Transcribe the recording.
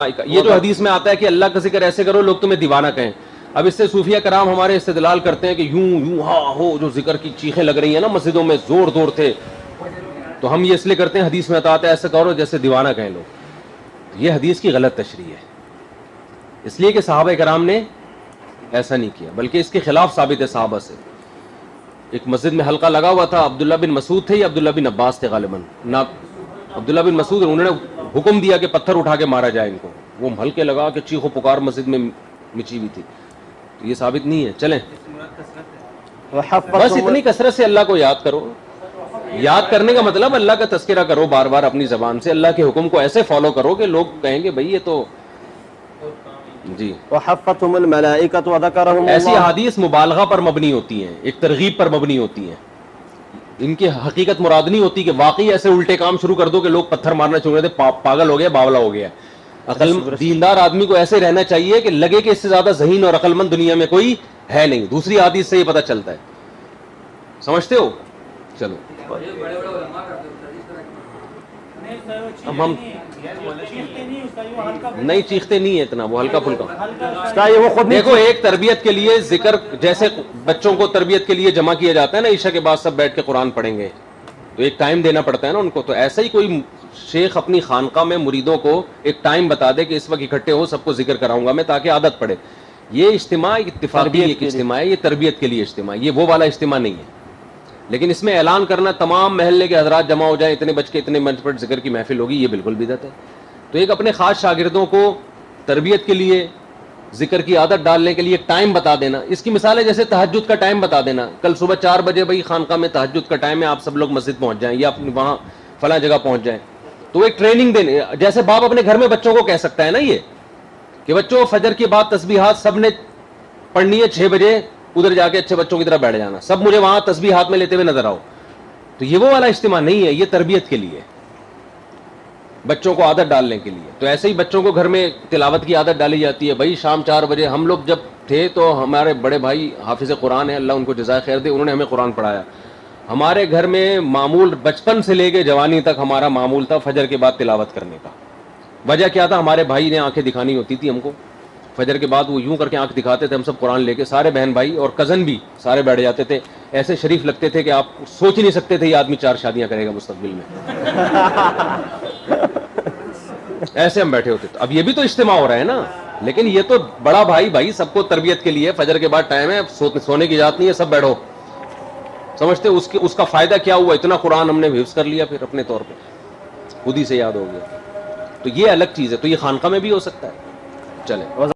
یہ جو حدیث میں آتا ہے کہ اللہ کا ذکر ایسے کرو لوگ تمہیں دیوانہ کہیں، اب اس سے صوفیہ کرام ہمارے استدلال کرتے ہیں کہ یوں ہاں ہو، جو ذکر کی چیخیں لگ رہی ہیں نا مسجدوں میں زور تھے، تو ہم یہ اس لیے کرتے ہیں حدیث میں آتا ہے ایسا کرو جیسے دیوانہ کہیں لوگ. یہ حدیث کی غلط تشریح ہے، اس لیے کہ صحابہ کرام نے ایسا نہیں کیا، بلکہ اس کے خلاف ثابت ہے صحابہ سے. ایک مسجد میں حلقہ لگا ہوا تھا، عبداللہ بن مسعود تھے یا عبداللہ بن عباس تھے غالباً، عبداللہ بن مسعود، انہوں نے حکم دیا کہ پتھر اٹھا کے مارا جائے ان کو، وہ حلقے لگا کہ چیخ و پکار مسجد میں مچی ہوئی تھی. تو یہ ثابت نہیں ہے. چلیں، بس اتنی کثرت سے اللہ کو یاد کرو. یاد کرنے کا مطلب اللہ کا تذکرہ کرو بار بار اپنی زبان سے، اللہ کے حکم کو ایسے فالو کرو کہ لوگ کہیں گے بھائی یہ تو جی. وحفتهم الملائکۃ وذکرهم ایسی اللہ. احادیث مبالغہ پر مبنی ہوتی ہیں، ایک ترغیب پر مبنی ہوتی ہیں، ان کی حقیقت مراد نہیں ہوتی کہ واقعی ایسے الٹے کام شروع کر دو کہ لوگ پتھر مارنا شروع کر دے، پاگل ہو گیا، باولا ہو گیا. دیندار آدمی کو ایسے رہنا چاہیے کہ لگے کہ اس سے زیادہ ذہین اور عقل مند دنیا میں کوئی ہے نہیں. دوسری حدیث سے یہ پتہ چلتا ہے. سمجھتے ہو؟ چلو اب ہم نہیں چیختے نہیں ہے اتنا، وہ ہلکا پھلکا. دیکھو ایک تربیت کے لیے ذکر، جیسے بچوں کو تربیت کے لیے جمع کیا جاتا ہے نا عشاء کے بعد سب بیٹھ کے قرآن پڑھیں گے، تو ایک ٹائم دینا پڑتا ہے نا ان کو. تو ایسا ہی کوئی شیخ اپنی خانقاہ میں مریدوں کو ایک ٹائم بتا دے کہ اس وقت اکٹھے ہو، سب کو ذکر کراؤں گا میں تاکہ عادت پڑے. یہ اجتماع اتفاقی ایک اجتماع ہے، یہ تربیت کے لیے اجتماع، یہ وہ والا اجتماع نہیں ہے. لیکن اس میں اعلان کرنا تمام محلے کے حضرات جمع ہو جائیں، اتنے بچ کے اتنے منچ پر ذکر کی محفل ہوگی، یہ بالکل بدعت ہے. تو ایک اپنے خاص شاگردوں کو تربیت کے لیے ذکر کی عادت ڈالنے کے لیے ایک ٹائم بتا دینا. اس کی مثال ہے جیسے تہجد کا ٹائم بتا دینا، کل صبح 4 بجے بھائی خانقاہ میں تہجد کا ٹائم ہے، آپ سب لوگ مسجد پہنچ جائیں یا وہاں فلاں جگہ پہنچ جائیں. تو ایک ٹریننگ دینے، جیسے باپ اپنے گھر میں بچوں کو کہہ سکتا ہے نا یہ کہ بچوں فجر کے بعد تسبیحات سب نے پڑھنی ہے 6 بجے، ادھر جا کے اچھے بچوں کی طرح بیٹھ جانا، سب مجھے وہاں تسبیح ہاتھ میں لیتے ہوئے نظر آؤ. تو یہ وہ والا اجتماع نہیں ہے، یہ تربیت کے لیے، بچوں کو عادت ڈالنے کے لیے. تو ایسے ہی بچوں کو گھر میں تلاوت کی عادت ڈالی جاتی ہے. بھائی شام 4 بجے ہم لوگ جب تھے تو ہمارے بڑے بھائی حافظ قرآن ہیں، اللہ ان کو جزائے خیر دے، انہوں نے ہمیں قرآن پڑھایا. ہمارے گھر میں معمول بچپن سے لے کے جوانی تک ہمارا معمول تھا فجر کے بعد تلاوت کرنے کا. وجہ کیا تھا؟ ہمارے بھائی نے آنکھیں دکھانی ہوتی تھی ہم کو فجر کے بعد، وہ یوں کر کے آنکھ دکھاتے تھے، ہم سب قرآن لے کے سارے بہن بھائی اور کزن بھی سارے بیٹھ جاتے تھے. ایسے شریف لگتے تھے کہ آپ سوچ ہی نہیں سکتے تھے یہ آدمی 4 شادیاں کرے گا مستقبل میں. ایسے ہم بیٹھے ہوتے تھے. اب یہ بھی تو اجتماع ہو رہا ہے نا، لیکن یہ تو بڑا بھائی سب کو تربیت کے لیے، فجر کے بعد ٹائم ہے، سونے کی اجازت نہیں ہے، سب بیٹھو. سمجھتے اس کا فائدہ کیا ہوا؟ اتنا قرآن ہم نے حفظ کر لیا، پھر اپنے طور پہ خود ہی سے یاد ہو گیا. تو یہ الگ چیز ہے. تو یہ خانقاہ میں بھی ہو سکتا ہے. چلے